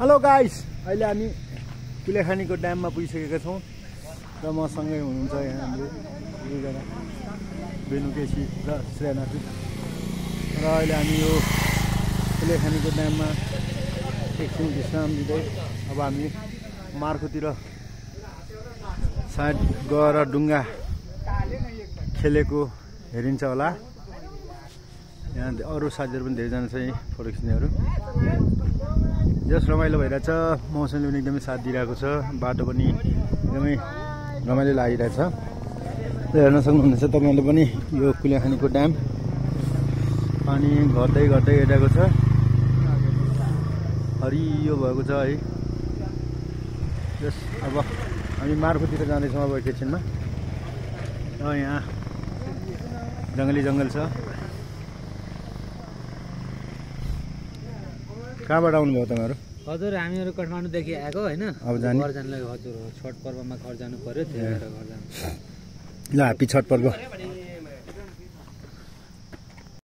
Hello guys, अहिले हामी कुलेखानीको ड्याममा पुगिसकेका छौँ र मसँगै हुनुहुन्छ यहाँ हाम्रो दुईजना बेनुकेसी र श्रेयनाथी र अहिले हामी यो कुलेखानीको ड्याममा एकछिन विश्राम लिँदै अब हामी मार्कोतिर सायद गएर डुङ्गा खेलेको हेरिन्छ होला। यहाँ अरू साथीहरू पनि धेरैजना छ यहीँ फोटो खिच्नेहरू। जस रमाइलो भइरहेछ, मौसमले पनि एकदमै साथ दिइरहेको छ, बाटो पनि एकदमै रमाइलो लागिरहेछ। हेर्न सक्नुहुनेछ तपाईँले पनि यो कुलेखानीको ड्याम पानी घट्दै घट्दै गइरहेको छ, हरियो भएको छ है। जस अब हामी मार्कोतिर जाँदैछौँ अब एकैछिनमा। यहाँ जङ्गली जङ्गल छ। कहाँबाट आउनुभयो तपाईँहरू? हजुर हामीहरू काठमाडौँदेखि आएको होइन। अब जाने घर जानलाई हजुर छठ पर्वमा घर जानु पर्यो, त्यही भएर घर जानु। ल ह्याप्पी छठ पर्व।